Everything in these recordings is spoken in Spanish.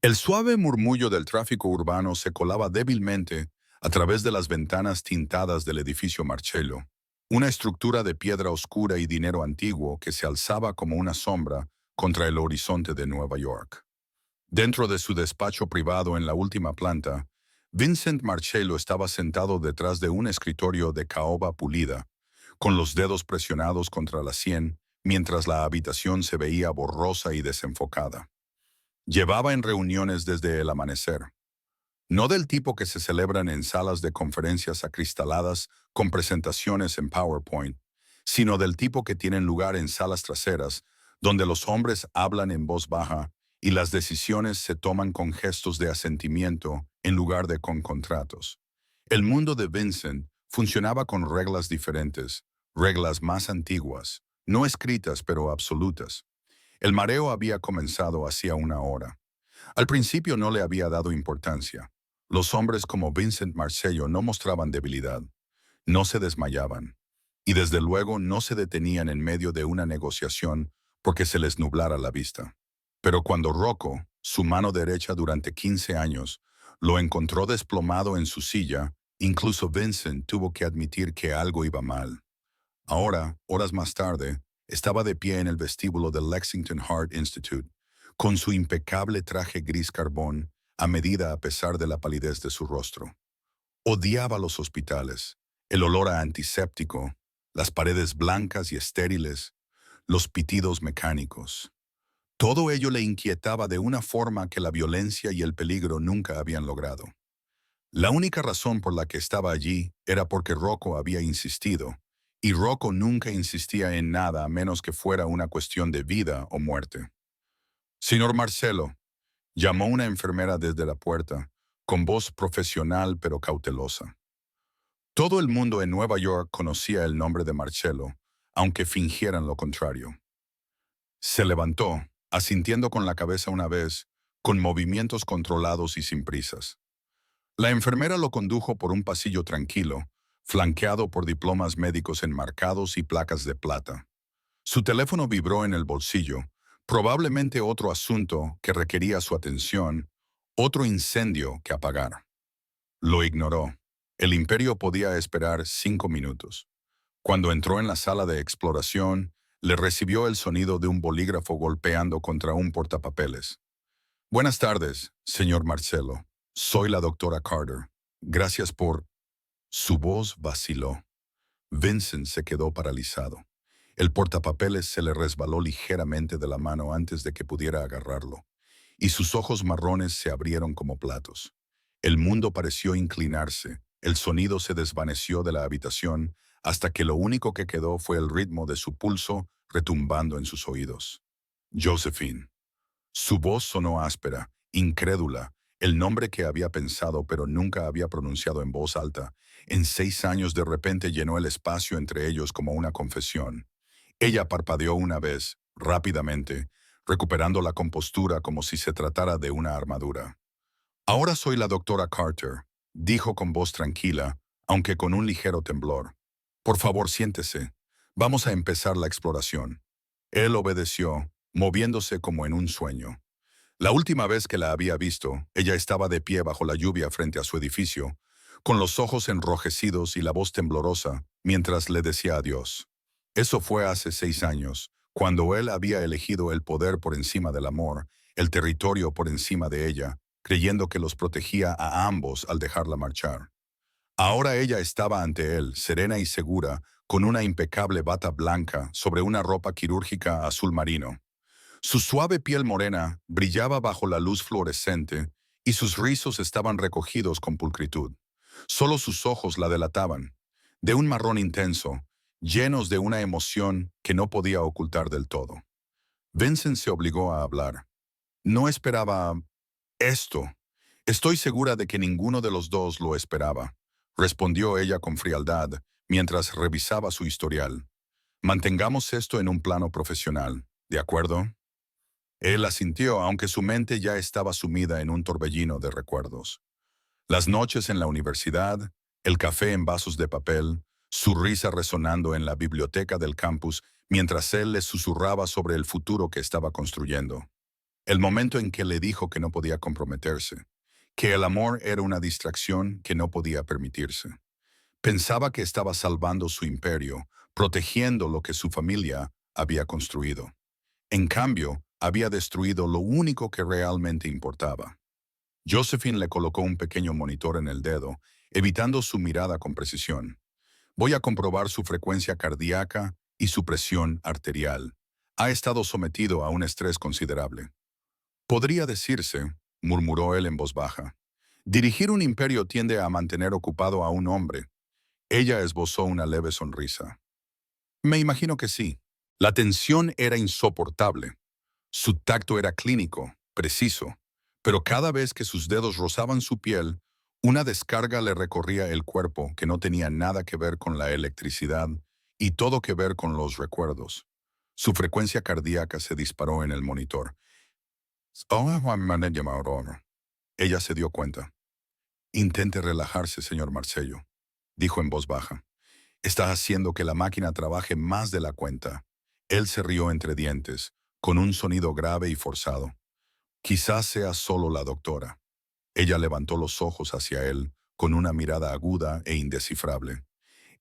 El suave murmullo del tráfico urbano se colaba débilmente a través de las ventanas tintadas del edificio Marcello, una estructura de piedra oscura y dinero antiguo que se alzaba como una sombra contra el horizonte de Nueva York. Dentro de su despacho privado en la última planta, Vincent Marcello estaba sentado detrás de un escritorio de caoba pulida, con los dedos presionados contra la sien, mientras la habitación se veía borrosa y desenfocada. Llevaba en reuniones desde el amanecer, no del tipo que se celebran en salas de conferencias acristaladas con presentaciones en PowerPoint, sino del tipo que tienen lugar en salas traseras, donde los hombres hablan en voz baja y las decisiones se toman con gestos de asentimiento en lugar de con contratos. El mundo de Vincent funcionaba con reglas diferentes, reglas más antiguas, no escritas pero absolutas. El mareo había comenzado hacía una hora. Al principio no le había dado importancia. Los hombres como Vincent Marcello no mostraban debilidad, no se desmayaban, y desde luego no se detenían en medio de una negociación porque se les nublara la vista. Pero cuando Rocco, su mano derecha durante 15 años, lo encontró desplomado en su silla, incluso Vincent tuvo que admitir que algo iba mal. Ahora, horas más tarde, estaba de pie en el vestíbulo del Lexington Heart Institute, con su impecable traje gris carbón, a medida a pesar de la palidez de su rostro. Odiaba los hospitales, el olor a antiséptico, las paredes blancas y estériles, los pitidos mecánicos. Todo ello le inquietaba de una forma que la violencia y el peligro nunca habían logrado. La única razón por la que estaba allí era porque Rocco había insistido, y Rocco nunca insistía en nada a menos que fuera una cuestión de vida o muerte. Señor Marcelo, llamó una enfermera desde la puerta, con voz profesional pero cautelosa. Todo el mundo en Nueva York conocía el nombre de Marcelo, aunque fingieran lo contrario. Se levantó, asintiendo con la cabeza una vez, con movimientos controlados y sin prisas. La enfermera lo condujo por un pasillo tranquilo, flanqueado por diplomas médicos enmarcados y placas de plata. Su teléfono vibró en el bolsillo, probablemente otro asunto que requería su atención, otro incendio que apagar. Lo ignoró. El imperio podía esperar 5 minutos. Cuando entró en la sala de exploración, le recibió el sonido de un bolígrafo golpeando contra un portapapeles. Buenas tardes, señor Marcelo. Soy la doctora Carter. Gracias por... Su voz vaciló. Vincent se quedó paralizado. El portapapeles se le resbaló ligeramente de la mano antes de que pudiera agarrarlo, y sus ojos marrones se abrieron como platos. El mundo pareció inclinarse, el sonido se desvaneció de la habitación, hasta que lo único que quedó fue el ritmo de su pulso retumbando en sus oídos. Josephine. Su voz sonó áspera, incrédula, el nombre que había pensado pero nunca había pronunciado en voz alta. En 6 años de repente llenó el espacio entre ellos como una confesión. Ella parpadeó una vez, rápidamente, recuperando la compostura como si se tratara de una armadura. Ahora soy la doctora Carter, dijo con voz tranquila, aunque con un ligero temblor. Por favor, siéntese. Vamos a empezar la exploración. Él obedeció, moviéndose como en un sueño. La última vez que la había visto, ella estaba de pie bajo la lluvia frente a su edificio, con los ojos enrojecidos y la voz temblorosa, mientras le decía adiós. Eso fue hace 6 años, cuando él había elegido el poder por encima del amor, el territorio por encima de ella, creyendo que los protegía a ambos al dejarla marchar. Ahora ella estaba ante él, serena y segura, con una impecable bata blanca sobre una ropa quirúrgica azul marino. Su suave piel morena brillaba bajo la luz fluorescente y sus rizos estaban recogidos con pulcritud. Solo sus ojos la delataban, de un marrón intenso, llenos de una emoción que no podía ocultar del todo. Vincent se obligó a hablar. No esperaba esto. Estoy segura de que ninguno de los dos lo esperaba, respondió ella con frialdad mientras revisaba su historial. Mantengamos esto en un plano profesional, ¿de acuerdo? Él asintió, aunque su mente ya estaba sumida en un torbellino de recuerdos. Las noches en la universidad, el café en vasos de papel, su risa resonando en la biblioteca del campus mientras él le susurraba sobre el futuro que estaba construyendo. El momento en que le dijo que no podía comprometerse, que el amor era una distracción que no podía permitirse. Pensaba que estaba salvando su imperio, protegiendo lo que su familia había construido. En cambio, había destruido lo único que realmente importaba. Josephine le colocó un pequeño monitor en el dedo, evitando su mirada con precisión. Voy a comprobar su frecuencia cardíaca y su presión arterial. Ha estado sometido a un estrés considerable. Podría decirse, murmuró él en voz baja. Dirigir un imperio tiende a mantener ocupado a un hombre. Ella esbozó una leve sonrisa. Me imagino que sí. La tensión era insoportable. Su tacto era clínico, preciso, pero cada vez que sus dedos rozaban su piel, una descarga le recorría el cuerpo que no tenía nada que ver con la electricidad y todo que ver con los recuerdos. Su frecuencia cardíaca se disparó en el monitor. Ella se dio cuenta. Intente relajarse, señor Marcello, dijo en voz baja. Está haciendo que la máquina trabaje más de la cuenta. Él se rió entre dientes, con un sonido grave y forzado. Quizás sea solo la doctora. Ella levantó los ojos hacia él, con una mirada aguda e indescifrable.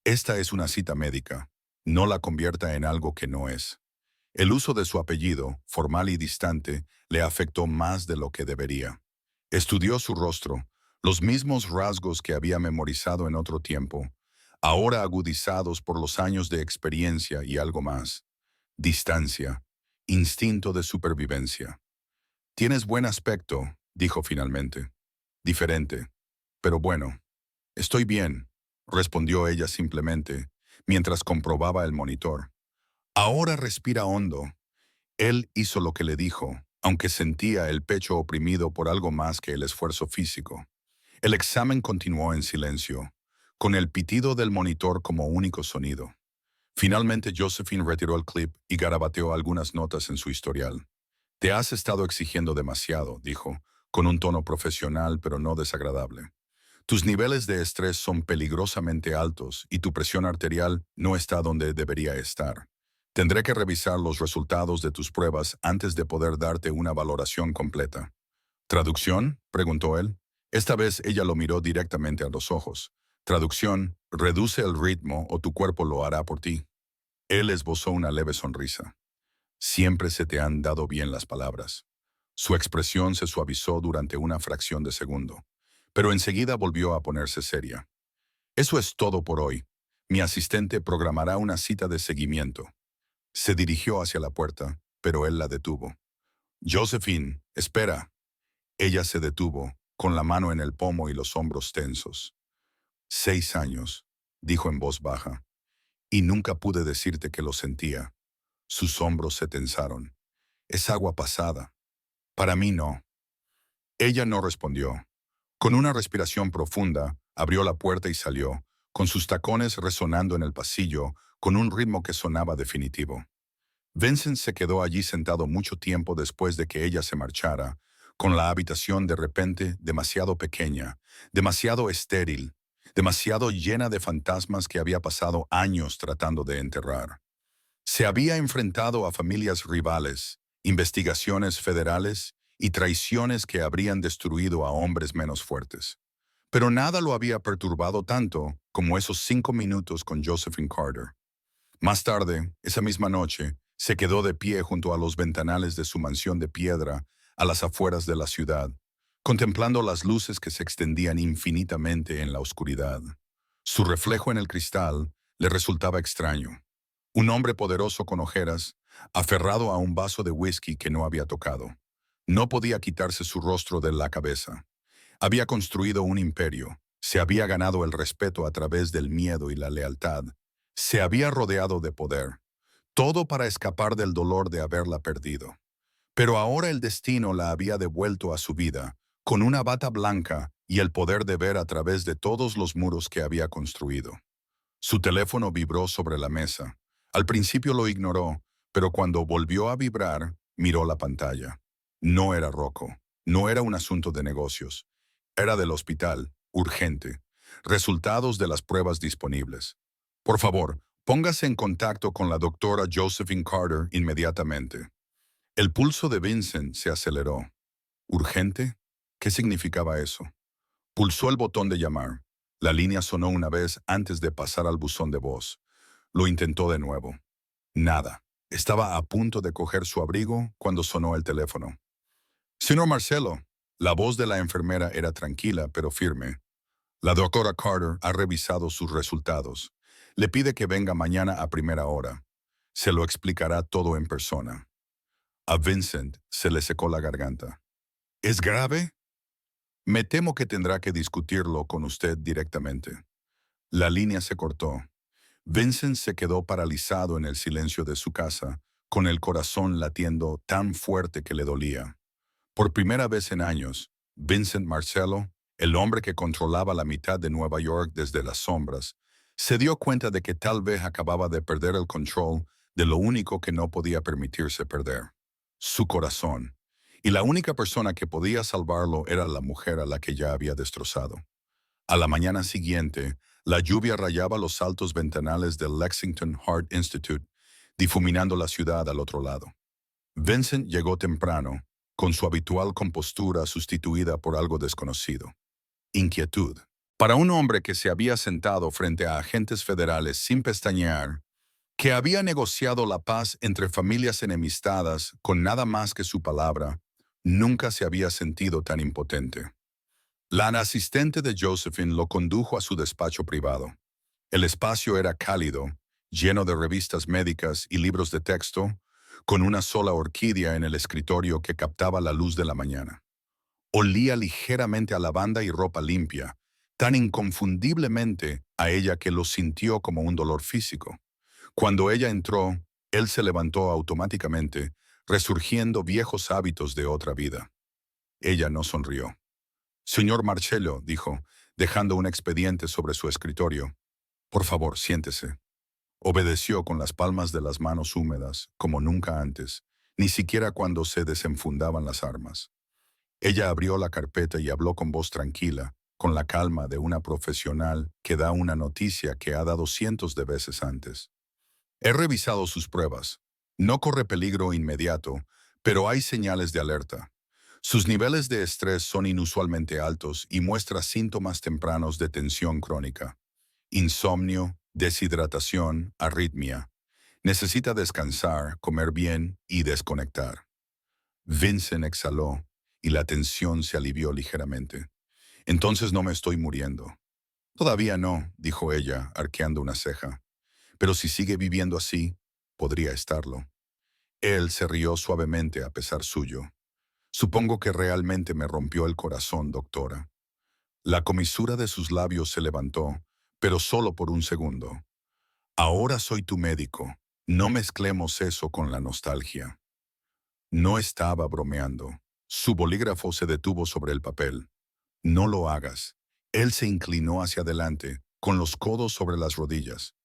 Esta es una cita médica. No la convierta en algo que no es. El uso de su apellido, formal y distante, le afectó más de lo que debería. Estudió su rostro, los mismos rasgos que había memorizado en otro tiempo, ahora agudizados por los años de experiencia y algo más. Distancia, instinto de supervivencia. Tienes buen aspecto, dijo finalmente. Diferente, pero bueno. Estoy bien, respondió ella simplemente, mientras comprobaba el monitor. Ahora respira hondo. Él hizo lo que le dijo, aunque sentía el pecho oprimido por algo más que el esfuerzo físico. El examen continuó en silencio, con el pitido del monitor como único sonido. Finalmente Josephine retiró el clip y garabateó algunas notas en su historial. Te has estado exigiendo demasiado, dijo, con un tono profesional pero no desagradable. Tus niveles de estrés son peligrosamente altos y tu presión arterial no está donde debería estar. Tendré que revisar los resultados de tus pruebas antes de poder darte una valoración completa. ¿Traducción?, preguntó él. Esta vez ella lo miró directamente a los ojos. Traducción, reduce el ritmo o tu cuerpo lo hará por ti. Él esbozó una leve sonrisa. Siempre se te han dado bien las palabras. Su expresión se suavizó durante una fracción de segundo, pero enseguida volvió a ponerse seria. Eso es todo por hoy. Mi asistente programará una cita de seguimiento. Se dirigió hacia la puerta, pero él la detuvo. Josephine, espera. Ella se detuvo, con la mano en el pomo y los hombros tensos. 6 años, dijo en voz baja, y nunca pude decirte que lo sentía. Sus hombros se tensaron. Es agua pasada. Para mí no. Ella no respondió. Con una respiración profunda, abrió la puerta y salió, con sus tacones resonando en el pasillo, con un ritmo que sonaba definitivo. Vincent se quedó allí sentado mucho tiempo después de que ella se marchara, con la habitación de repente demasiado pequeña, demasiado estéril, demasiado llena de fantasmas que había pasado años tratando de enterrar. Se había enfrentado a familias rivales, investigaciones federales y traiciones que habrían destruido a hombres menos fuertes. Pero nada lo había perturbado tanto como esos 5 minutos con Josephine Carter. Más tarde, esa misma noche, se quedó de pie junto a los ventanales de su mansión de piedra a las afueras de la ciudad, contemplando las luces que se extendían infinitamente en la oscuridad. Su reflejo en el cristal le resultaba extraño. Un hombre poderoso con ojeras, aferrado a un vaso de whisky que no había tocado. No podía quitarse su rostro de la cabeza. Había construido un imperio, se había ganado el respeto a través del miedo y la lealtad, se había rodeado de poder, todo para escapar del dolor de haberla perdido. Pero ahora el destino la había devuelto a su vida, con una bata blanca y el poder de ver a través de todos los muros que había construido. Su teléfono vibró sobre la mesa. Al principio lo ignoró, pero cuando volvió a vibrar, miró la pantalla. No era Rocco, no era un asunto de negocios. Era del hospital, urgente. Resultados de las pruebas disponibles. Por favor, póngase en contacto con la doctora Josephine Carter inmediatamente. El pulso de Vincent se aceleró. ¿Urgente? ¿Qué significaba eso? Pulsó el botón de llamar. La línea sonó una vez antes de pasar al buzón de voz. Lo intentó de nuevo. Nada. Estaba a punto de coger su abrigo cuando sonó el teléfono. Señor Marcelo. La voz de la enfermera era tranquila pero firme. La doctora Carter ha revisado sus resultados. Le pide que venga mañana a primera hora. Se lo explicará todo en persona. A Vincent se le secó la garganta. ¿Es grave? Me temo que tendrá que discutirlo con usted directamente. La línea se cortó. Vincent se quedó paralizado en el silencio de su casa, con el corazón latiendo tan fuerte que le dolía. Por primera vez en años, Vincent Marcello, el hombre que controlaba la mitad de Nueva York desde las sombras, se dio cuenta de que tal vez acababa de perder el control de lo único que no podía permitirse perder: su corazón. Y la única persona que podía salvarlo era la mujer a la que ya había destrozado. A la mañana siguiente, la lluvia rayaba los altos ventanales del Lexington Heart Institute, difuminando la ciudad al otro lado. Vincent llegó temprano, con su habitual compostura sustituida por algo desconocido: inquietud. Para un hombre que se había sentado frente a agentes federales sin pestañear, que había negociado la paz entre familias enemistadas con nada más que su palabra, nunca se había sentido tan impotente. La asistente de Josephine lo condujo a su despacho privado. El espacio era cálido, lleno de revistas médicas y libros de texto, con una sola orquídea en el escritorio que captaba la luz de la mañana. Olía ligeramente a lavanda y ropa limpia, tan inconfundiblemente a ella que lo sintió como un dolor físico. Cuando ella entró, él se levantó automáticamente, resurgiendo viejos hábitos de otra vida. Ella no sonrió. Señor Marcello, dijo, dejando un expediente sobre su escritorio. Por favor, siéntese. Obedeció con las palmas de las manos húmedas, como nunca antes, ni siquiera cuando se desenfundaban las armas. Ella abrió la carpeta y habló con voz tranquila, con la calma de una profesional que da una noticia que ha dado cientos de veces antes. He revisado sus pruebas. No corre peligro inmediato, pero hay señales de alerta. Sus niveles de estrés son inusualmente altos y muestra síntomas tempranos de tensión crónica: insomnio, deshidratación, arritmia. Necesita descansar, comer bien y desconectar. Vincent exhaló y la tensión se alivió ligeramente. Entonces no me estoy muriendo. Todavía no, dijo ella, arqueando una ceja. Pero si sigue viviendo así, podría estarlo. Él se rió suavemente a pesar suyo. Supongo que realmente me rompió el corazón, doctora. La comisura de sus labios se levantó, pero solo por un segundo. Ahora soy tu médico. No mezclemos eso con la nostalgia. No estaba bromeando. Su bolígrafo se detuvo sobre el papel. No lo hagas. Él se inclinó hacia adelante, con los codos sobre las rodillas.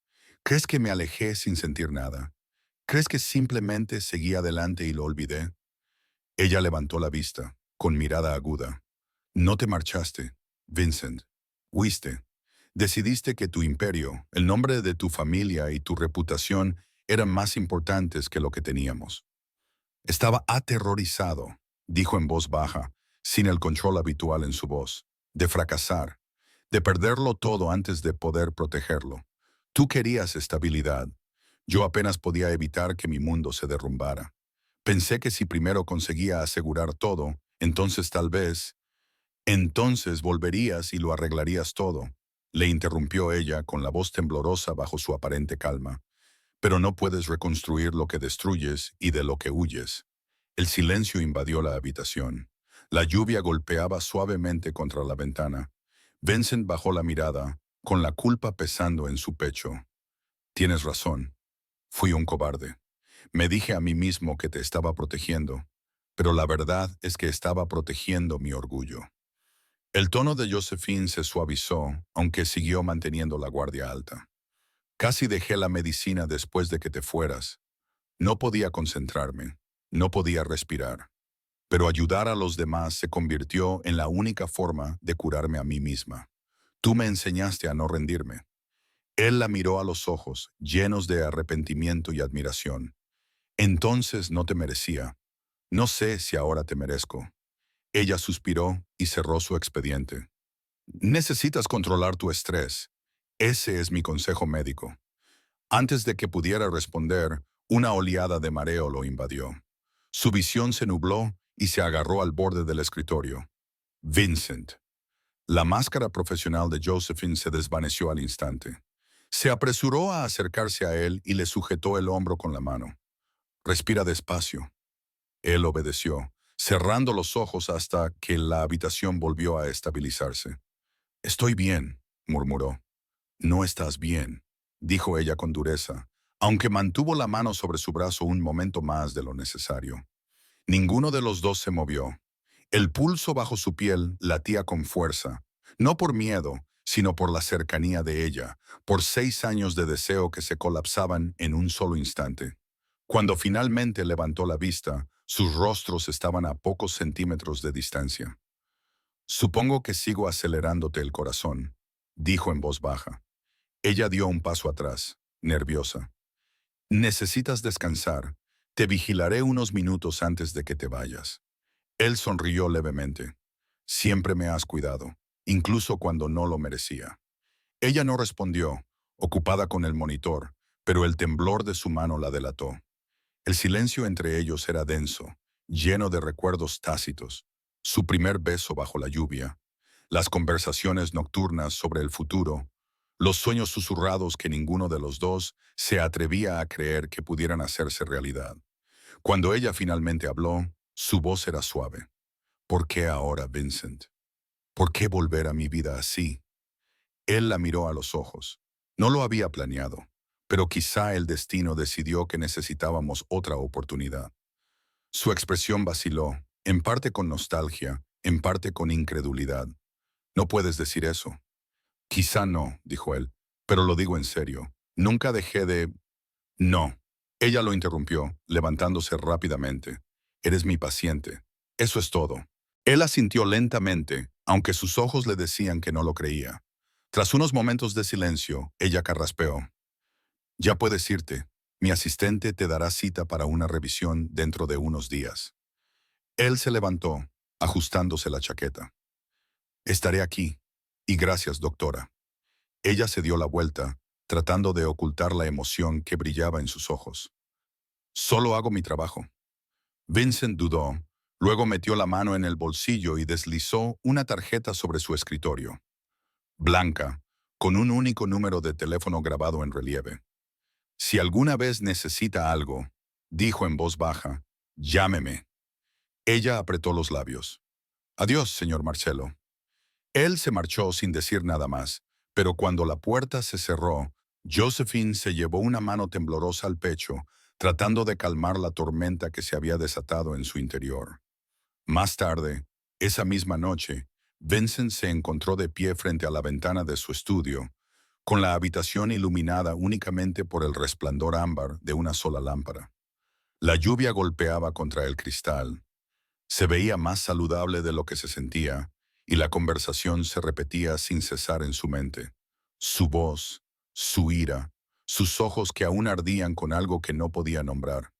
¿Crees que me alejé sin sentir nada? ¿Crees que simplemente seguí adelante y lo olvidé? Ella levantó la vista, con mirada aguda. No te marchaste, Vincent. Huiste. Decidiste que tu imperio, el nombre de tu familia y tu reputación eran más importantes que lo que teníamos. Estaba aterrorizado, dijo en voz baja, sin el control habitual en su voz, de fracasar, de perderlo todo antes de poder protegerlo. Tú querías estabilidad. Yo apenas podía evitar que mi mundo se derrumbara. Pensé que si primero conseguía asegurar todo, entonces tal vez... Entonces volverías y lo arreglarías todo, le interrumpió ella con la voz temblorosa bajo su aparente calma. Pero no puedes reconstruir lo que destruyes y de lo que huyes. El silencio invadió la habitación. La lluvia golpeaba suavemente contra la ventana. Vincent bajó la mirada, con la culpa pesando en su pecho. Tienes razón. Fui un cobarde. Me dije a mí mismo que te estaba protegiendo, pero la verdad es que estaba protegiendo mi orgullo. El tono de Josephine se suavizó, aunque siguió manteniendo la guardia alta. Casi dejé la medicina después de que te fueras. No podía concentrarme, no podía respirar. Pero ayudar a los demás se convirtió en la única forma de curarme a mí misma. Tú me enseñaste a no rendirme. Él la miró a los ojos, llenos de arrepentimiento y admiración. Entonces no te merecía. No sé si ahora te merezco. Ella suspiró y cerró su expediente. Necesitas controlar tu estrés. Ese es mi consejo médico. Antes de que pudiera responder, una oleada de mareo lo invadió. Su visión se nubló y se agarró al borde del escritorio. Vincent. La máscara profesional de Josephine se desvaneció al instante. Se apresuró a acercarse a él y le sujetó el hombro con la mano. Respira despacio. Él obedeció, cerrando los ojos hasta que la habitación volvió a estabilizarse. Estoy bien, murmuró. No estás bien, dijo ella con dureza, aunque mantuvo la mano sobre su brazo un momento más de lo necesario. Ninguno de los dos se movió. El pulso bajo su piel latía con fuerza, no por miedo, sino por la cercanía de ella, por 6 años de deseo que se colapsaban en un solo instante. Cuando finalmente levantó la vista, sus rostros estaban a pocos centímetros de distancia. Supongo que sigo acelerándote el corazón, dijo en voz baja. Ella dio un paso atrás, nerviosa. Necesitas descansar. Te vigilaré unos minutos antes de que te vayas. Él sonrió levemente. Siempre me has cuidado, incluso cuando no lo merecía. Ella no respondió, ocupada con el monitor, pero el temblor de su mano la delató. El silencio entre ellos era denso, lleno de recuerdos tácitos. Su primer beso bajo la lluvia, las conversaciones nocturnas sobre el futuro, los sueños susurrados que ninguno de los dos se atrevía a creer que pudieran hacerse realidad. Cuando ella finalmente habló, su voz era suave. ¿Por qué ahora, Vincent? ¿Por qué volver a mi vida así? Él la miró a los ojos. No lo había planeado, pero quizá el destino decidió que necesitábamos otra oportunidad. Su expresión vaciló, en parte con nostalgia, en parte con incredulidad. No puedes decir eso. Quizá no, dijo él, pero lo digo en serio. Nunca dejé de... No. Ella lo interrumpió, levantándose rápidamente. Eres mi paciente. Eso es todo. Él asintió lentamente, aunque sus ojos le decían que no lo creía. Tras unos momentos de silencio, ella carraspeó. Ya puedes irte. Mi asistente te dará cita para una revisión dentro de unos días. Él se levantó, ajustándose la chaqueta. Estaré aquí. Y gracias, doctora. Ella se dio la vuelta, tratando de ocultar la emoción que brillaba en sus ojos. Solo hago mi trabajo. Vincent dudó, luego metió la mano en el bolsillo y deslizó una tarjeta sobre su escritorio. Blanca, con un único número de teléfono grabado en relieve. Si alguna vez necesita algo, dijo en voz baja, llámeme. Ella apretó los labios. Adiós, señor Marcelo. Él se marchó sin decir nada más, pero cuando la puerta se cerró, Josephine se llevó una mano temblorosa al pecho, tratando de calmar la tormenta que se había desatado en su interior. Más tarde, esa misma noche, Vincent se encontró de pie frente a la ventana de su estudio, con la habitación iluminada únicamente por el resplandor ámbar de una sola lámpara. La lluvia golpeaba contra el cristal. Se veía más saludable de lo que se sentía, y la conversación se repetía sin cesar en su mente. Su voz, su ira, sus ojos que aún ardían con algo que no podía nombrar.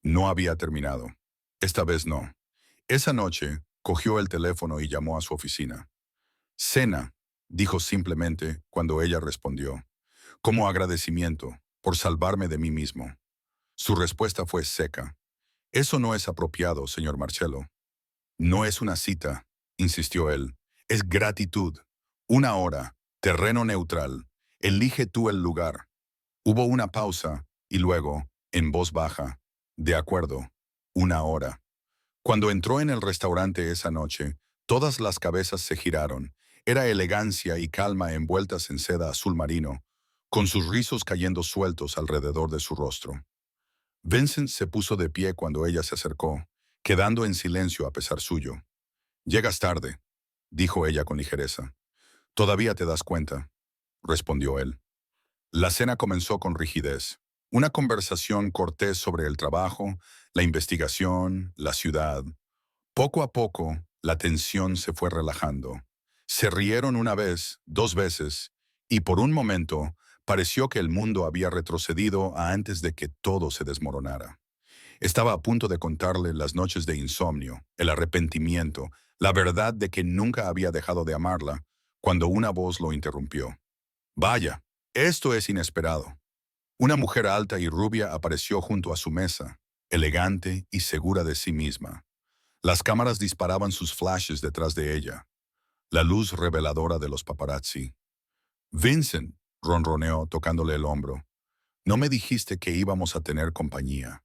No había terminado. Esta vez no. Esa noche, cogió el teléfono y llamó a su oficina. Cena, dijo simplemente cuando ella respondió, como agradecimiento por salvarme de mí mismo. Su respuesta fue seca. Eso no es apropiado, señor Marcello. No es una cita, insistió él. Es gratitud. Una hora, terreno neutral. Elige tú el lugar. Hubo una pausa y luego, en voz baja, de acuerdo, una hora. Cuando entró en el restaurante esa noche, todas las cabezas se giraron. Era elegancia y calma envueltas en seda azul marino, con sus rizos cayendo sueltos alrededor de su rostro. Vincent se puso de pie cuando ella se acercó, quedando en silencio a pesar suyo. «Llegas tarde», dijo ella con ligereza. «Todavía te das cuenta», respondió él. La cena comenzó con rigidez. Una conversación cortés sobre el trabajo, la investigación, la ciudad. Poco a poco, la tensión se fue relajando. Se rieron una vez, dos veces, y por un momento pareció que el mundo había retrocedido a antes de que todo se desmoronara. Estaba a punto de contarle las noches de insomnio, el arrepentimiento, la verdad de que nunca había dejado de amarla, cuando una voz lo interrumpió. Vaya, esto es inesperado. Una mujer alta y rubia apareció junto a su mesa, elegante y segura de sí misma. Las cámaras disparaban sus flashes detrás de ella, la luz reveladora de los paparazzi. Vincent, ronroneó tocándole el hombro. No me dijiste que íbamos a tener compañía.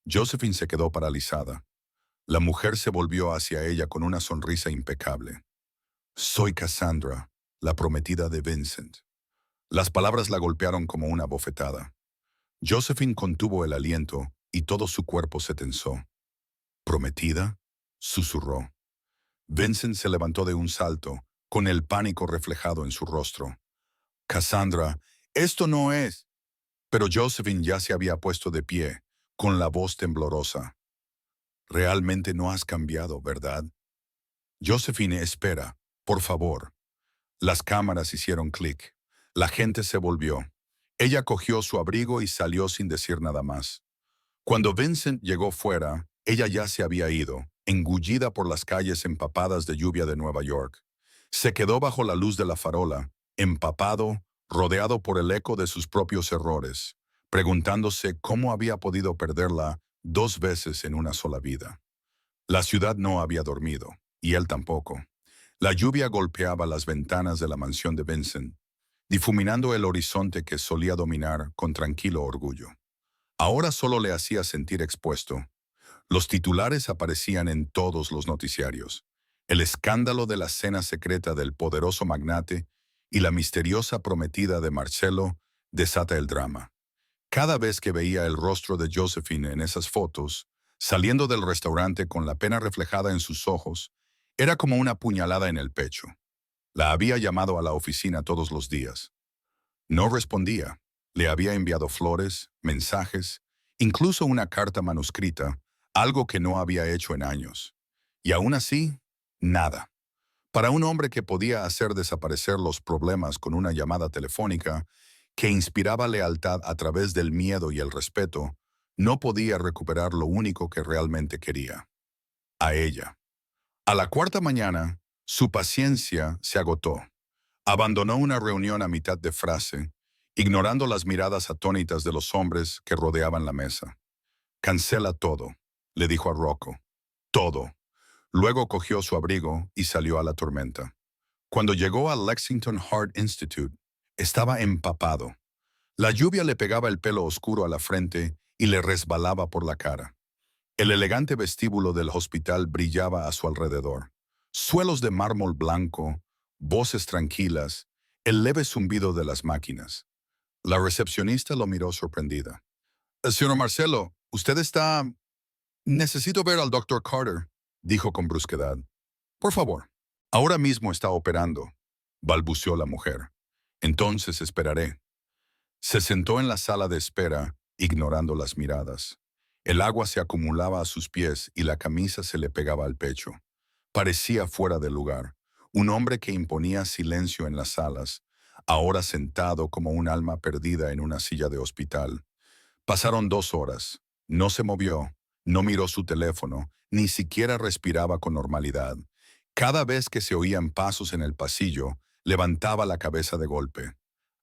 Josephine se quedó paralizada. La mujer se volvió hacia ella con una sonrisa impecable. Soy Cassandra, la prometida de Vincent. Las palabras la golpearon como una bofetada. Josephine contuvo el aliento y todo su cuerpo se tensó. ¿Prometida? Susurró. Vincent se levantó de un salto, con el pánico reflejado en su rostro. Cassandra, esto no es. Pero Josephine ya se había puesto de pie, con la voz temblorosa. Realmente no has cambiado, ¿verdad? Josephine, espera, por favor. Las cámaras hicieron clic. La gente se volvió. Ella cogió su abrigo y salió sin decir nada más. Cuando Vincent llegó fuera, ella ya se había ido, engullida por las calles empapadas de lluvia de Nueva York. Se quedó bajo la luz de la farola, empapado, rodeado por el eco de sus propios errores, preguntándose cómo había podido perderla 2 veces en una sola vida. La ciudad no había dormido, y él tampoco. La lluvia golpeaba las ventanas de la mansión de Vincent, difuminando el horizonte que solía dominar con tranquilo orgullo. Ahora solo le hacía sentir expuesto. Los titulares aparecían en todos los noticiarios. El escándalo de la cena secreta del poderoso magnate y la misteriosa prometida de Marcelo desata el drama. Cada vez que veía el rostro de Josephine en esas fotos, saliendo del restaurante con la pena reflejada en sus ojos, era como una puñalada en el pecho. La había llamado a la oficina todos los días. No respondía. Le había enviado flores, mensajes, incluso una carta manuscrita, algo que no había hecho en años. Y aún así, nada. Para un hombre que podía hacer desaparecer los problemas con una llamada telefónica, que inspiraba lealtad a través del miedo y el respeto, no podía recuperar lo único que realmente quería: a ella. A la cuarta mañana, su paciencia se agotó. Abandonó una reunión a mitad de frase, ignorando las miradas atónitas de los hombres que rodeaban la mesa. «Cancela todo», le dijo a Rocco. «Todo». Luego cogió su abrigo y salió a la tormenta. Cuando llegó al Lexington Heart Institute, estaba empapado. La lluvia le pegaba el pelo oscuro a la frente y le resbalaba por la cara. El elegante vestíbulo del hospital brillaba a su alrededor. Suelos de mármol blanco, voces tranquilas, el leve zumbido de las máquinas. La recepcionista lo miró sorprendida. «Señor Marcelo, usted está...» «Necesito ver al doctor Carter», dijo con brusquedad. «Por favor». «Ahora mismo está operando», balbuceó la mujer. «Entonces esperaré». Se sentó en la sala de espera, ignorando las miradas. El agua se acumulaba a sus pies y la camisa se le pegaba al pecho. Parecía fuera de lugar, un hombre que imponía silencio en las salas, ahora sentado como un alma perdida en una silla de hospital. Pasaron 2 horas. No se movió, no miró su teléfono, ni siquiera respiraba con normalidad. Cada vez que se oían pasos en el pasillo, levantaba la cabeza de golpe.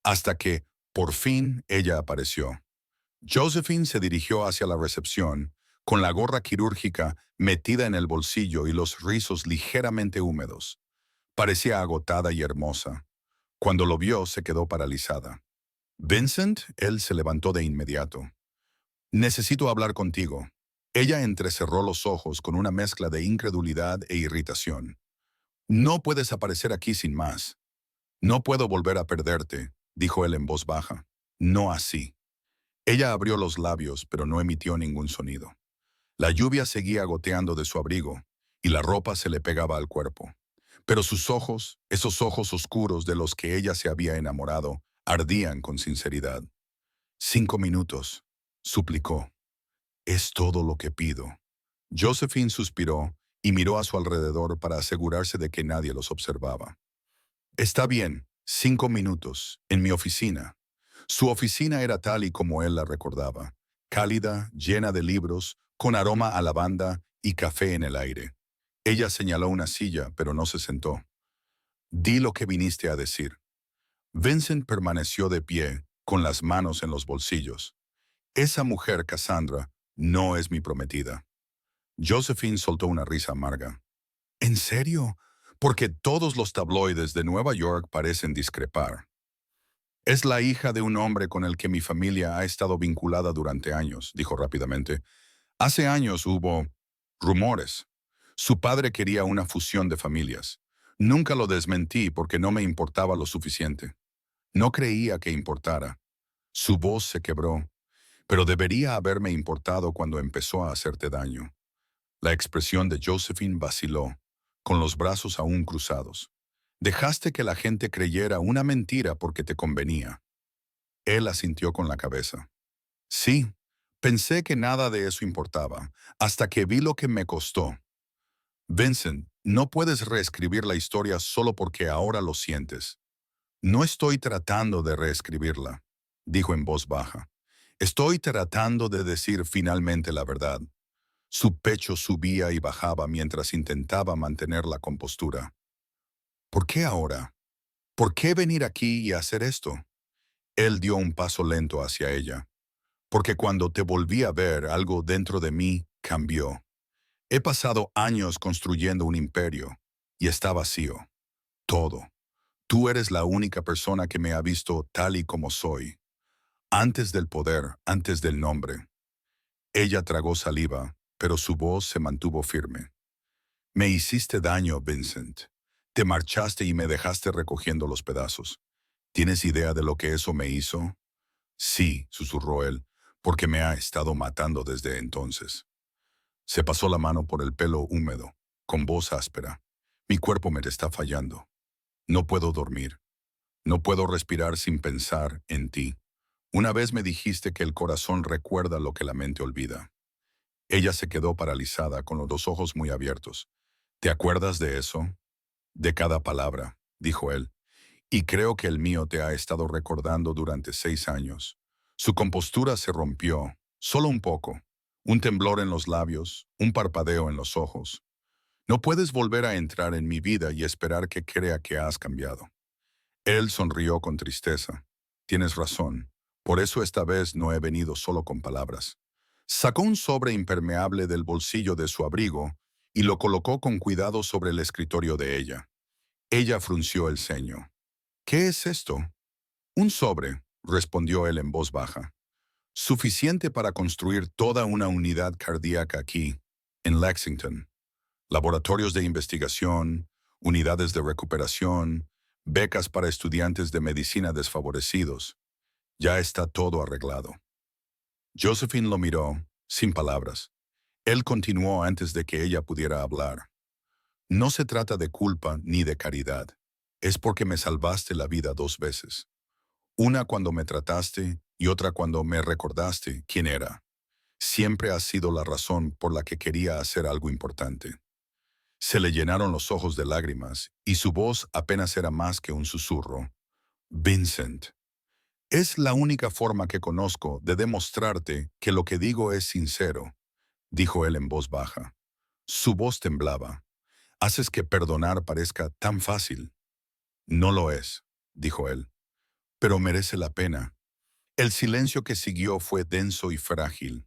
Hasta que, por fin, ella apareció. Josephine se dirigió hacia la recepción, con la gorra quirúrgica metida en el bolsillo y los rizos ligeramente húmedos. Parecía agotada y hermosa. Cuando lo vio, se quedó paralizada. «Vincent», él se levantó de inmediato. «Necesito hablar contigo». Ella entrecerró los ojos con una mezcla de incredulidad e irritación. «No puedes aparecer aquí sin más». «No puedo volver a perderte», dijo él en voz baja. «No así». Ella abrió los labios, pero no emitió ningún sonido. La lluvia seguía goteando de su abrigo, y la ropa se le pegaba al cuerpo. Pero sus ojos, esos ojos oscuros de los que ella se había enamorado, ardían con sinceridad. «5 minutos», suplicó. «Es todo lo que pido». Josephine suspiró y miró a su alrededor para asegurarse de que nadie los observaba. «Está bien, 5 minutos, en mi oficina». Su oficina era tal y como él la recordaba. cálida, llena de libros, con aroma a lavanda y café en el aire. Ella señaló una silla, pero no se sentó. Di lo que viniste a decir. Vincent permaneció de pie, con las manos en los bolsillos. Esa mujer, Cassandra, no es mi prometida. Josephine soltó una risa amarga. ¿En serio? Porque todos los tabloides de Nueva York parecen discrepar. Es la hija de un hombre con el que mi familia ha estado vinculada durante años, dijo rápidamente. Hace años hubo rumores. Su padre quería una fusión de familias. Nunca lo desmentí porque no me importaba lo suficiente. No creía que importara. Su voz se quebró, pero debería haberme importado cuando empezó a hacerte daño. La expresión de Josephine vaciló, con los brazos aún cruzados. Dejaste que la gente creyera una mentira porque te convenía. Él asintió con la cabeza. Sí, pensé que nada de eso importaba, hasta que vi lo que me costó. Vincent, no puedes reescribir la historia solo porque ahora lo sientes. No estoy tratando de reescribirla, dijo en voz baja. Estoy tratando de decir finalmente la verdad. Su pecho subía y bajaba mientras intentaba mantener la compostura. ¿Por qué ahora? ¿Por qué venir aquí y hacer esto? Él dio un paso lento hacia ella. Porque cuando te volví a ver, algo dentro de mí cambió. He pasado años construyendo un imperio y está vacío. Todo. Tú eres la única persona que me ha visto tal y como soy. Antes del poder, antes del nombre. Ella tragó saliva, pero su voz se mantuvo firme. Me hiciste daño, Vincent. Te marchaste y me dejaste recogiendo los pedazos. ¿Tienes idea de lo que eso me hizo? Sí, susurró él, porque me ha estado matando desde entonces. Se pasó la mano por el pelo húmedo, con voz áspera. Mi cuerpo me está fallando. No puedo dormir. No puedo respirar sin pensar en ti. Una vez me dijiste que el corazón recuerda lo que la mente olvida. Ella se quedó paralizada, con los dos ojos muy abiertos. ¿Te acuerdas de eso? De cada palabra, dijo él. Y creo que el mío te ha estado recordando durante 6 años. Su compostura se rompió, solo un poco. Un temblor en los labios, un parpadeo en los ojos. No puedes volver a entrar en mi vida y esperar que crea que has cambiado. Él sonrió con tristeza. Tienes razón. Por eso esta vez no he venido solo con palabras. Sacó un sobre impermeable del bolsillo de su abrigo y lo colocó con cuidado sobre el escritorio de ella. Ella frunció el ceño. ¿Qué es esto? Un sobre, respondió él en voz baja. Suficiente para construir toda una unidad cardíaca aquí, en Lexington. Laboratorios de investigación, unidades de recuperación, becas para estudiantes de medicina desfavorecidos. Ya está todo arreglado. Josephine lo miró, sin palabras. Él continuó antes de que ella pudiera hablar. No se trata de culpa ni de caridad. Es porque me salvaste la vida 2 veces. Una cuando me trataste y otra cuando me recordaste quién era. Siempre has sido la razón por la que quería hacer algo importante. Se le llenaron los ojos de lágrimas y su voz apenas era más que un susurro. Vincent. Es la única forma que conozco de demostrarte que lo que digo es sincero, dijo él en voz baja. Su voz temblaba. Haces que perdonar parezca tan fácil. No lo es, dijo él, pero merece la pena. El silencio que siguió fue denso y frágil.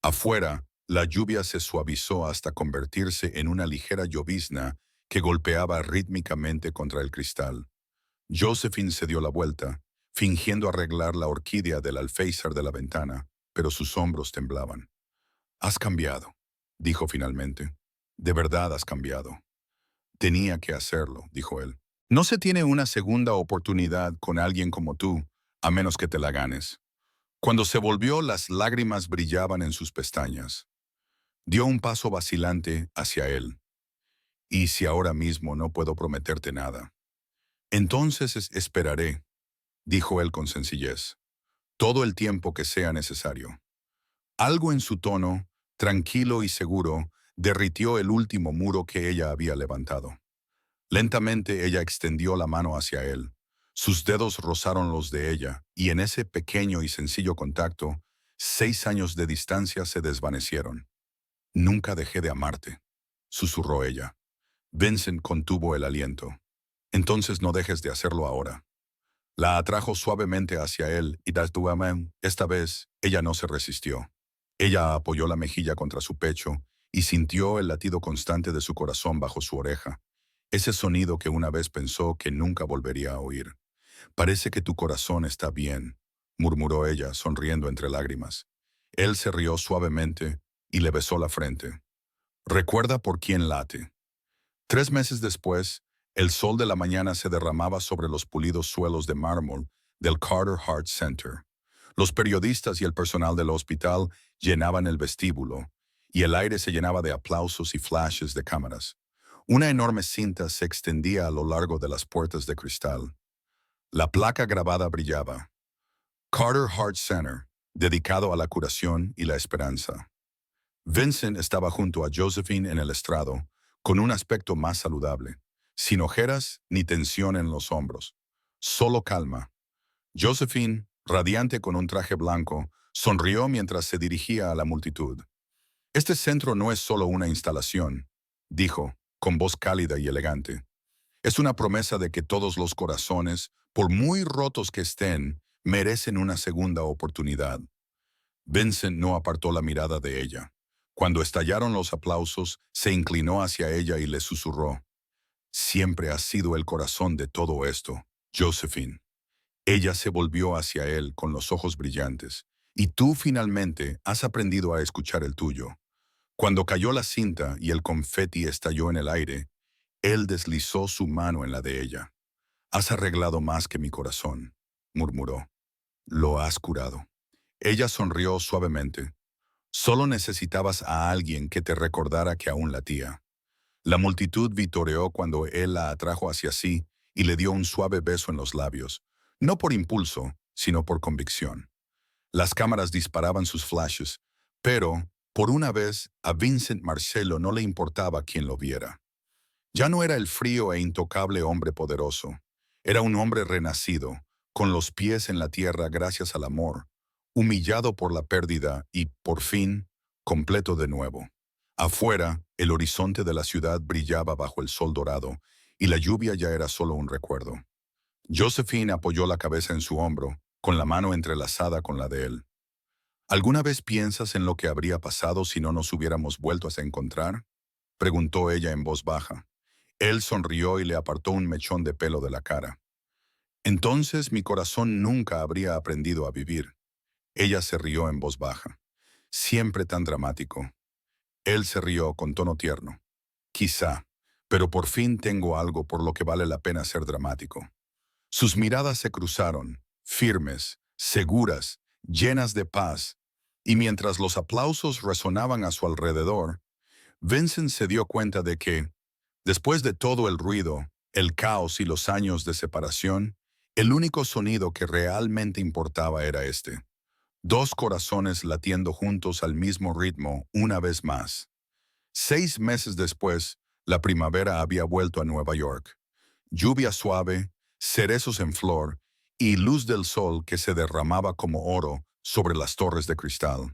Afuera, la lluvia se suavizó hasta convertirse en una ligera llovizna que golpeaba rítmicamente contra el cristal. Josephine se dio la vuelta, fingiendo arreglar la orquídea del alféizar de la ventana, pero sus hombros temblaban. Has cambiado, dijo finalmente. De verdad has cambiado. Tenía que hacerlo, dijo él. No se tiene una segunda oportunidad con alguien como tú, a menos que te la ganes. Cuando se volvió, las lágrimas brillaban en sus pestañas. Dio un paso vacilante hacia él. ¿Y si ahora mismo no puedo prometerte nada? Entonces esperaré, dijo él con sencillez, todo el tiempo que sea necesario. Algo en su tono, tranquilo y seguro, derritió el último muro que ella había levantado. Lentamente ella extendió la mano hacia él. Sus dedos rozaron los de ella, y en ese pequeño y sencillo contacto 6 años de distancia se desvanecieron. Nunca dejé de amarte, susurró ella. Vincent contuvo el aliento. Entonces no dejes de hacerlo ahora. La atrajo suavemente hacia él y esta vez ella no se resistió. Ella apoyó la mejilla contra su pecho y sintió el latido constante de su corazón bajo su oreja, ese sonido que una vez pensó que nunca volvería a oír. Parece que tu corazón está bien, murmuró ella, sonriendo entre lágrimas. Él se rió suavemente y le besó la frente. Recuerda por quién late. 3 meses después, el sol de la mañana se derramaba sobre los pulidos suelos de mármol del Carter Heart Center. Los periodistas y el personal del hospital llenaban el vestíbulo, y el aire se llenaba de aplausos y flashes de cámaras. Una enorme cinta se extendía a lo largo de las puertas de cristal. La placa grabada brillaba. Carter Heart Center, dedicado a la curación y la esperanza. Vincent estaba junto a Josephine en el estrado, con un aspecto más saludable, sin ojeras ni tensión en los hombros. Solo calma. Josephine, radiante con un traje blanco, sonrió mientras se dirigía a la multitud. Este centro no es solo una instalación, dijo, con voz cálida y elegante. Es una promesa de que todos los corazones, por muy rotos que estén, merecen una segunda oportunidad. Vincent no apartó la mirada de ella. Cuando estallaron los aplausos, se inclinó hacia ella y le susurró. Siempre has sido el corazón de todo esto, Josephine. Ella se volvió hacia él con los ojos brillantes. Y tú finalmente has aprendido a escuchar el tuyo. Cuando cayó la cinta y el confeti estalló en el aire, él deslizó su mano en la de ella. Has arreglado más que mi corazón, murmuró. Lo has curado. Ella sonrió suavemente. Solo necesitabas a alguien que te recordara que aún latía. La multitud vitoreó cuando él la atrajo hacia sí y le dio un suave beso en los labios, no por impulso, sino por convicción. Las cámaras disparaban sus flashes, pero, por una vez, a Vincent Marcello no le importaba quién lo viera. Ya no era el frío e intocable hombre poderoso. Era un hombre renacido, con los pies en la tierra gracias al amor, humillado por la pérdida y, por fin, completo de nuevo. Afuera, el horizonte de la ciudad brillaba bajo el sol dorado, y la lluvia ya era solo un recuerdo. Josephine apoyó la cabeza en su hombro, con la mano entrelazada con la de él. ¿Alguna vez piensas en lo que habría pasado si no nos hubiéramos vuelto a encontrar? Preguntó ella en voz baja. Él sonrió y le apartó un mechón de pelo de la cara. Entonces mi corazón nunca habría aprendido a vivir. Ella se rió en voz baja. Siempre tan dramático. Él se rió con tono tierno. Quizá, pero por fin tengo algo por lo que vale la pena ser dramático. Sus miradas se cruzaron, firmes, seguras, llenas de paz, y mientras los aplausos resonaban a su alrededor, Vincent se dio cuenta de que, después de todo el ruido, el caos y los años de separación, el único sonido que realmente importaba era este. Dos corazones latiendo juntos al mismo ritmo una vez más. 6 meses después, la primavera había vuelto a Nueva York. Lluvia suave, cerezos en flor y luz del sol que se derramaba como oro sobre las torres de cristal.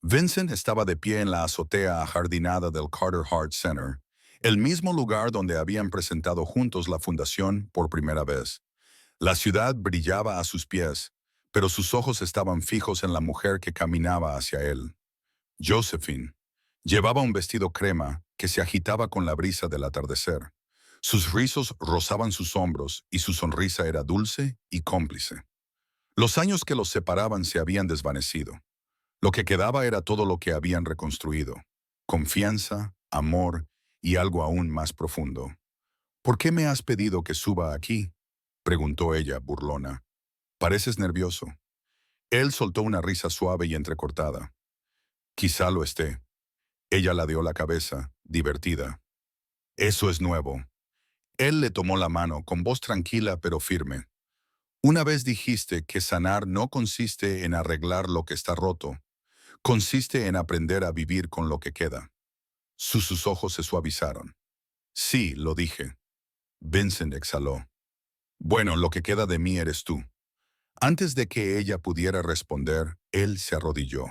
Vincent estaba de pie en la azotea ajardinada del Carter Heart Center, el mismo lugar donde habían presentado juntos la fundación por primera vez. La ciudad brillaba a sus pies, pero sus ojos estaban fijos en la mujer que caminaba hacia él. Josephine. Llevaba un vestido crema que se agitaba con la brisa del atardecer. Sus rizos rozaban sus hombros y su sonrisa era dulce y cómplice. Los años que los separaban se habían desvanecido. Lo que quedaba era todo lo que habían reconstruido. Confianza, amor y algo aún más profundo. ¿Por qué me has pedido que suba aquí?, preguntó ella, burlona. Pareces nervioso. Él soltó una risa suave y entrecortada. Quizá lo esté. Ella ladeó la cabeza, divertida. Eso es nuevo. Él le tomó la mano con voz tranquila pero firme. Una vez dijiste que sanar no consiste en arreglar lo que está roto, consiste en aprender a vivir con lo que queda. Sus ojos se suavizaron. Sí, lo dije. Vincent exhaló. Bueno, lo que queda de mí eres tú. Antes de que ella pudiera responder, él se arrodilló.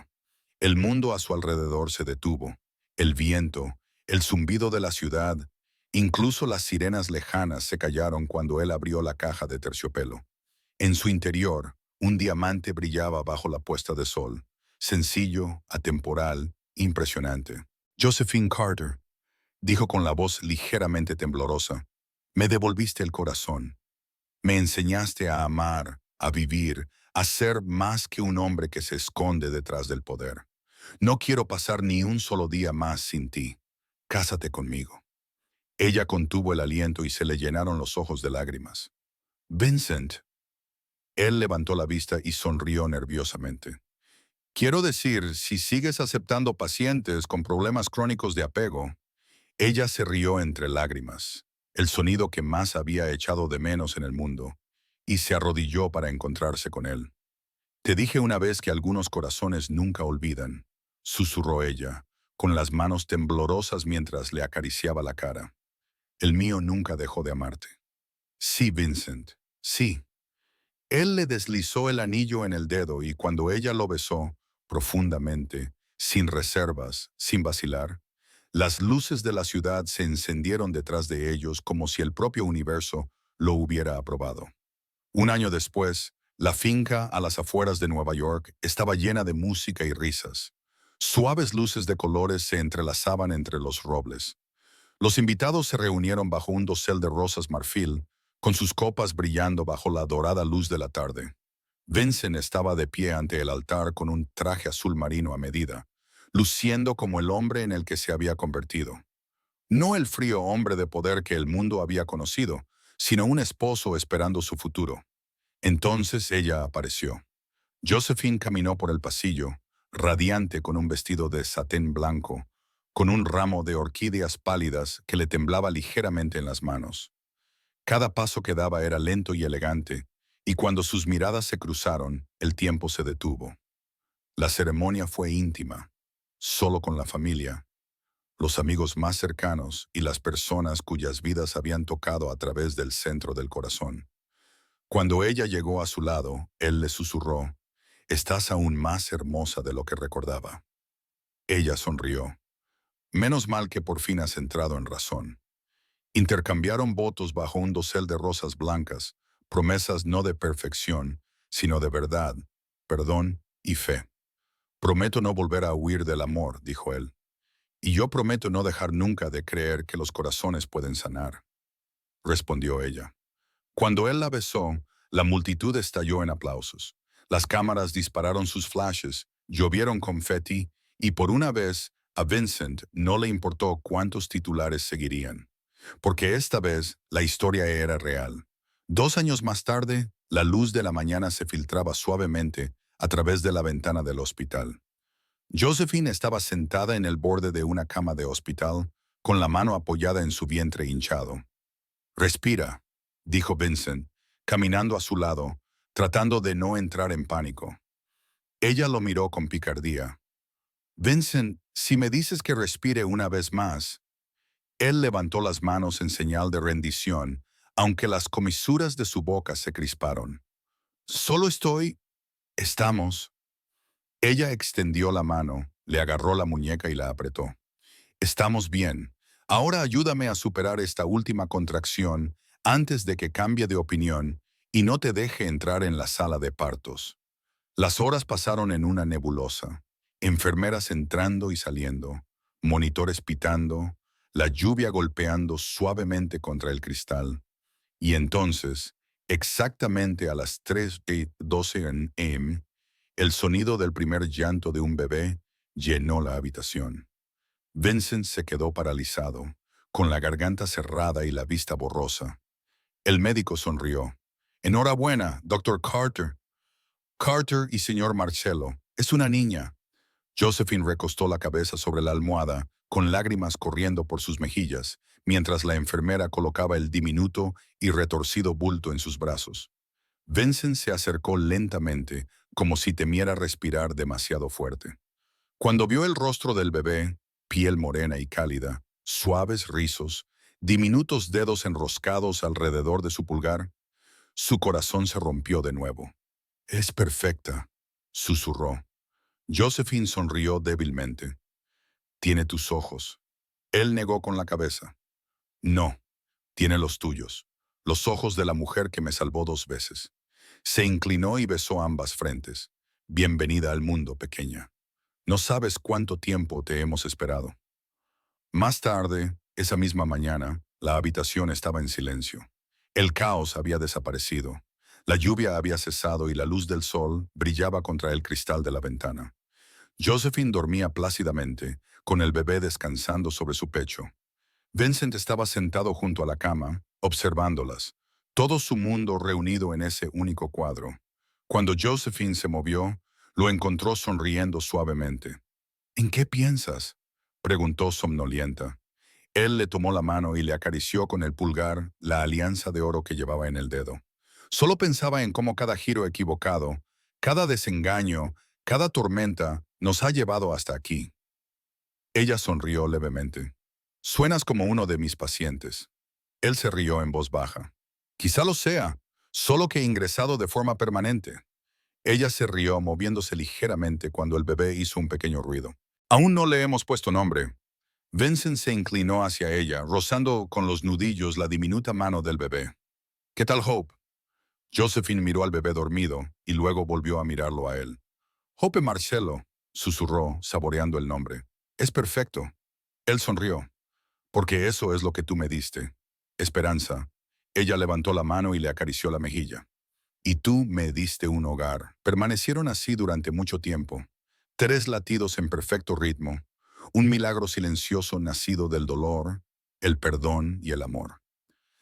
El mundo a su alrededor se detuvo. El viento, el zumbido de la ciudad, incluso las sirenas lejanas se callaron cuando él abrió la caja de terciopelo. En su interior, un diamante brillaba bajo la puesta de sol, sencillo, atemporal, impresionante. Josephine Carter, dijo con la voz ligeramente temblorosa, me devolviste el corazón. Me enseñaste a amar, a vivir, a ser más que un hombre que se esconde detrás del poder. No quiero pasar ni un solo día más sin ti. Cásate conmigo. Ella contuvo el aliento y se le llenaron los ojos de lágrimas. Vincent. Él levantó la vista y sonrió nerviosamente. Quiero decir, si sigues aceptando pacientes con problemas crónicos de apego. Ella se rió entre lágrimas, el sonido que más había echado de menos en el mundo, y se arrodilló para encontrarse con él. Te dije una vez que algunos corazones nunca olvidan, susurró ella, con las manos temblorosas mientras le acariciaba la cara. El mío nunca dejó de amarte. Sí, Vincent, sí. Él le deslizó el anillo en el dedo y cuando ella lo besó, profundamente, sin reservas, sin vacilar, las luces de la ciudad se encendieron detrás de ellos como si el propio universo lo hubiera aprobado. Un año después, la finca a las afueras de Nueva York estaba llena de música y risas. Suaves luces de colores se entrelazaban entre los robles. Los invitados se reunieron bajo un dosel de rosas marfil, con sus copas brillando bajo la dorada luz de la tarde. Vincent estaba de pie ante el altar con un traje azul marino a medida, luciendo como el hombre en el que se había convertido. No el frío hombre de poder que el mundo había conocido, sino un esposo esperando su futuro. Entonces ella apareció. Josephine caminó por el pasillo, radiante con un vestido de satén blanco, con un ramo de orquídeas pálidas que le temblaba ligeramente en las manos. Cada paso que daba era lento y elegante, y cuando sus miradas se cruzaron, el tiempo se detuvo. La ceremonia fue íntima, solo con la familia, los amigos más cercanos y las personas cuyas vidas habían tocado a través del centro del corazón. Cuando ella llegó a su lado, él le susurró, «Estás aún más hermosa de lo que recordaba». Ella sonrió. Menos mal que por fin has entrado en razón. Intercambiaron votos bajo un dosel de rosas blancas, promesas no de perfección, sino de verdad, perdón y fe. Prometo no volver a huir del amor, dijo él. Y yo prometo no dejar nunca de creer que los corazones pueden sanar, respondió ella. Cuando él la besó, la multitud estalló en aplausos. Las cámaras dispararon sus flashes, llovieron confeti, y por una vez a Vincent no le importó cuántos titulares seguirían. Porque esta vez la historia era real. 2 años más tarde, la luz de la mañana se filtraba suavemente a través de la ventana del hospital. Josephine estaba sentada en el borde de una cama de hospital, con la mano apoyada en su vientre hinchado. Respira, dijo Vincent, caminando a su lado, tratando de no entrar en pánico. Ella lo miró con picardía. Vincent, si me dices que respire una vez más. Él levantó las manos en señal de rendición, aunque las comisuras de su boca se crisparon. Solo estamos. Ella extendió la mano, le agarró la muñeca y la apretó. Estamos bien. Ahora ayúdame a superar esta última contracción antes de que cambie de opinión y no te deje entrar en la sala de partos. Las horas pasaron en una nebulosa. Enfermeras entrando y saliendo, monitores pitando, la lluvia golpeando suavemente contra el cristal. Y entonces, exactamente a las 3:12 am, el sonido del primer llanto de un bebé llenó la habitación. Vincent se quedó paralizado, con la garganta cerrada y la vista borrosa. El médico sonrió. «Enhorabuena, doctor Carter». «Carter y señor Marcello, es una niña». Josephine recostó la cabeza sobre la almohada, con lágrimas corriendo por sus mejillas, mientras la enfermera colocaba el diminuto y retorcido bulto en sus brazos. Vincent se acercó lentamente, como si temiera respirar demasiado fuerte. Cuando vio el rostro del bebé, piel morena y cálida, suaves rizos, diminutos dedos enroscados alrededor de su pulgar, su corazón se rompió de nuevo. Es perfecta, susurró. Josephine sonrió débilmente. Tiene tus ojos. Él negó con la cabeza. No, tiene los tuyos, los ojos de la mujer que me salvó 2 veces. Se inclinó y besó ambas frentes. Bienvenida al mundo, pequeña. No sabes cuánto tiempo te hemos esperado. Más tarde, esa misma mañana, la habitación estaba en silencio. El caos había desaparecido. La lluvia había cesado y la luz del sol brillaba contra el cristal de la ventana. Josephine dormía plácidamente, con el bebé descansando sobre su pecho. Vincent estaba sentado junto a la cama, observándolas, todo su mundo reunido en ese único cuadro. Cuando Josephine se movió, lo encontró sonriendo suavemente. ¿En qué piensas?, preguntó somnolienta. Él le tomó la mano y le acarició con el pulgar la alianza de oro que llevaba en el dedo. Solo pensaba en cómo cada giro equivocado, cada desengaño, cada tormenta nos ha llevado hasta aquí. Ella sonrió levemente. Suenas como uno de mis pacientes. Él se rió en voz baja. Quizá lo sea, solo que ingresado de forma permanente. Ella se rió moviéndose ligeramente cuando el bebé hizo un pequeño ruido. Aún no le hemos puesto nombre. Vincent se inclinó hacia ella, rozando con los nudillos la diminuta mano del bebé. ¿Qué tal, Hope? Josephine miró al bebé dormido y luego volvió a mirarlo a él. Hope Marcello, susurró, saboreando el nombre. Es perfecto. Él sonrió. Porque eso es lo que tú me diste. Esperanza. Ella levantó la mano y le acarició la mejilla. Y tú me diste un hogar. Permanecieron así durante mucho tiempo. 3 latidos en perfecto ritmo. Un milagro silencioso nacido del dolor, el perdón y el amor.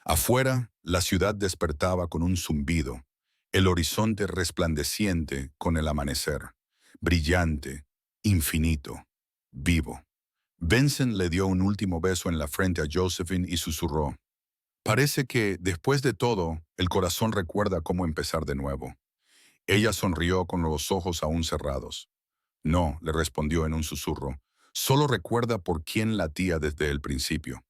Afuera, la ciudad despertaba con un zumbido. El horizonte resplandeciente con el amanecer. Brillante, infinito, vivo. Vincent le dio un último beso en la frente a Josephine y susurró. Parece que, después de todo, el corazón recuerda cómo empezar de nuevo. Ella sonrió con los ojos aún cerrados. No, le respondió en un susurro. Solo recuerda por quién latía desde el principio.